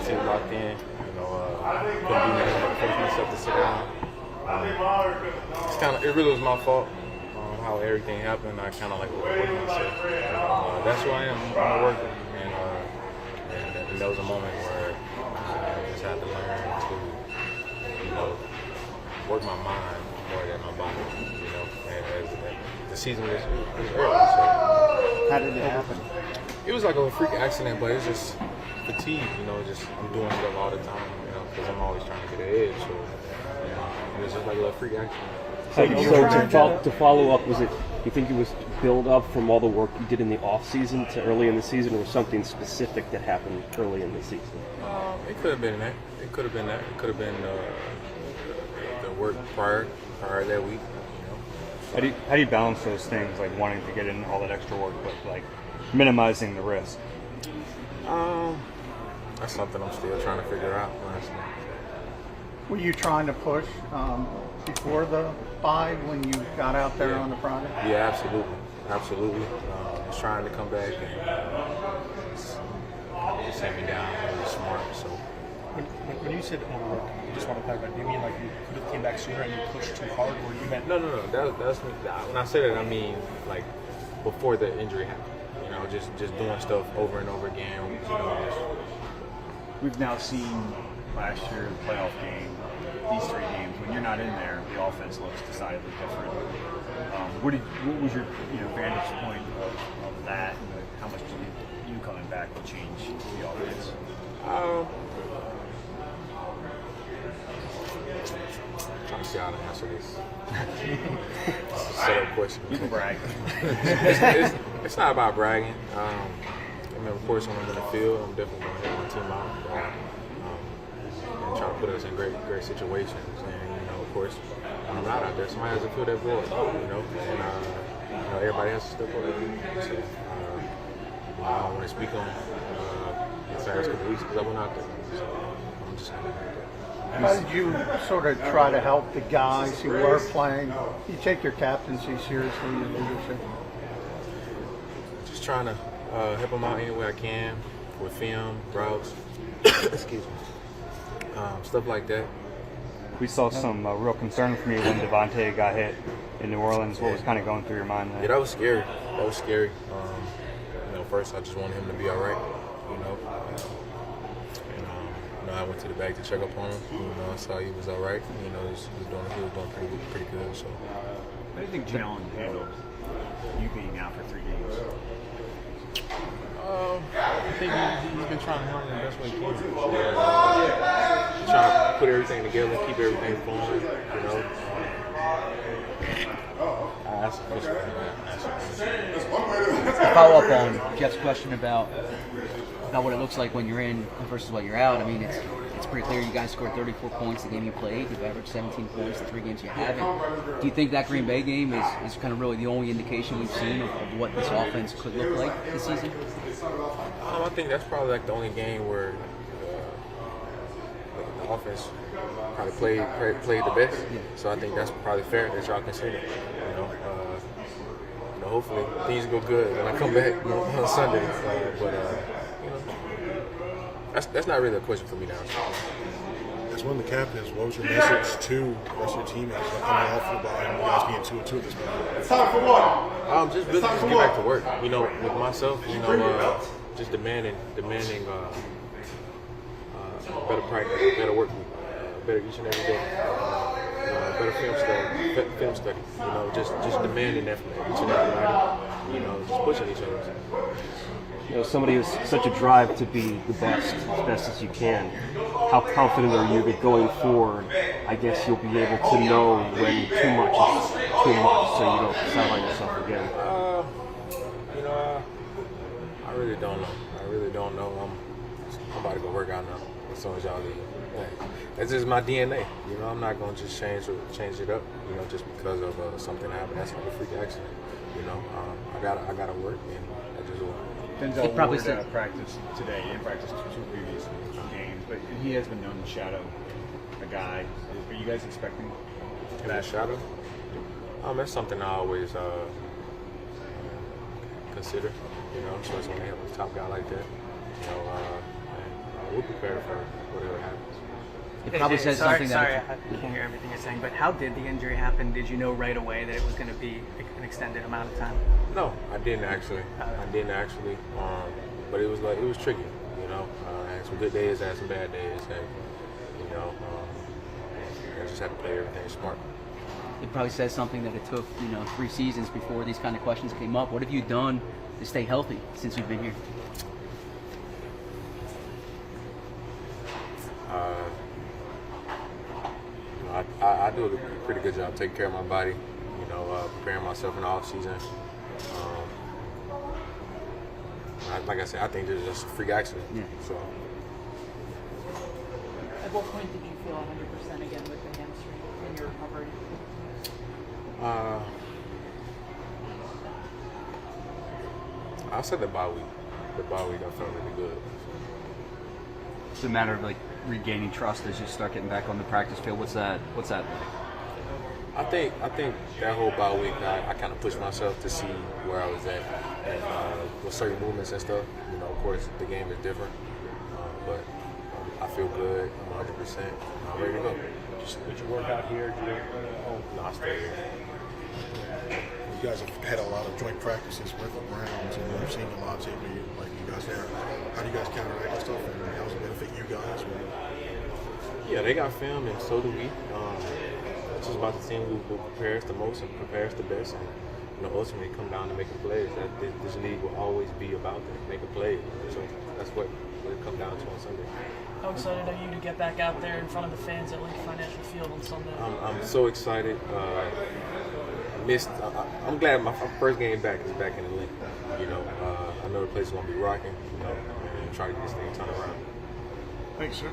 mentally locked in. Couldn't do nothing, forced myself to sit down. It really was my fault. How everything happened, I kind of like overworked myself. That's who I am. I'm a worker, and there was a moment where I just had to learn to, work my mind more than my body. And the season was early. So. How did it happen? It was like a freak accident, but it's just fatigue. I'm doing stuff all the time. Because I'm always trying to get ahead. So it was just like a little freak accident. So to follow up, do you think it was build up from all the work you did in the off season to early in the season, or was something specific that happened early in the season? It could have been that. It could have been the work prior that week. How do you balance those things, like wanting to get in all that extra work, but like minimizing the risk? That's something I'm still trying to figure out. Honestly. Were you trying to push before the bye when you got out there on the Friday? Yeah, absolutely. I was trying to come back and set me down. Really smart. So when you said overwork, you just want to clarify. Do you mean like you could have came back sooner and you pushed too hard, or you meant? No. That's when I say that, I mean like before the injury happened. Just doing stuff over and over again. We've now seen last year the playoff game, these 3 games. When you're not in there, the offense looks decidedly different. What was your vantage point of that, and how much do you coming back will change the offense? Trying to see how to answer this. It's a set-up question. You can brag. It's not about bragging. Of course, when I'm in the field, I'm definitely going to help my team out and try to put us in great situations. And of course, when I'm not out there, somebody has to fill that void. And everybody has to step up. So I don't want to speak on the last couple weeks because I went out there. So I'm just going to do that. How did you sort of try to help the guys who were playing? You take your captaincy seriously, your leadership. Just trying to help them out any way I can with film, routes, excuse me, stuff like that. We saw some real concern from you when Devontae got hit in New Orleans. What was kind of going through your mind there? Yeah, that was scary. First I just wanted him to be all right. I went to the back to check up on him. I saw he was all right. He was doing pretty good. So. How do you think Jalen handled you being out for 3 games? I think he's been trying to handle it the best way he can. Trying to put everything together, keep everything flowing. That's a question. To follow up on Jeff's question about what it looks like when you're in versus when you're out. I mean, it's pretty clear you guys scored 34 points the game you played. You've averaged 17 points the 3 games you haven't. Do you think that Green Bay game is kind of really the only indication we've seen of what this offense could look like this season? I think that's probably like the only game where the offense probably played the best. Yeah. So I think that's probably fair that y'all consider. Hopefully things go good when I come back on Sunday. That's not really a question for me now. As one of the captains, what was your message to the rest of your teammates coming off the ball and you guys being 2-2 at this point? It's time for what? Just really just get back to work. With myself, just demanding better practice, better work week, better each and every day. Better film study. Just demanding that from each and everybody. Just pushing each other. Somebody who's such a drive to be the best, as best as you can. How confident are you that going forward, I guess you'll be able to know when too much is too much, so you don't sideline yourself again? I really don't know. I'm about to go work out now as soon as y'all leave. That's just my DNA. I'm not gonna just change it up. Just because of something happened. That's not a freak accident. I gotta work, and I just will. Denzel Ward practice today. He didn't practice two previous games, but he has been known to shadow a guy. Are you guys expecting that shadow? That's something I always consider. Especially when they have a top guy like that. we'll prepare for whatever happens. It probably says something sorry, that. I can't hear everything you're saying. But how did the injury happen? Did you know right away that it was going to be an extended amount of time? No, I didn't actually. But it was tricky. You know, I had some good days, I had some bad days, and you know, I just had to play everything smart. It probably says something that it took 3 seasons before these kind of questions came up. What have you done to stay healthy since you've been here? I do a pretty good job taking care of my body, preparing myself in the off season. Like I said, I think there's just a freak accident. Yeah. So At what point did you feel 100% again with the hamstring in your recovery? I said the bye week. The bye week I felt really good. It's a matter of like regaining trust as you start getting back on the practice field. What's that like? I think that whole bye week, I kind of pushed myself to see where I was at, and with certain movements and stuff. Of course, the game is different, but I feel good. I'm 100%. I'm ready to go. Did you work out here? No, I stay here. You guys have had a lot of joint practices with the Browns, and I've seen a lot of tape of you, like you guys there. How do you guys counteract that stuff, and how does it benefit you guys? Yeah, they got film, and so do we. It's just about the team who prepares the most and prepares the best, and ultimately come down to making plays. This league will always be about that, making plays. So that's what it comes down to on Sunday. How excited are you to get back out there in front of the fans at Lincoln Financial Field on Sunday? I'm so excited. I'm glad my first game back is back in the Lincoln. I know the place is gonna be rocking. And try to get this thing turned around. Thanks, sir.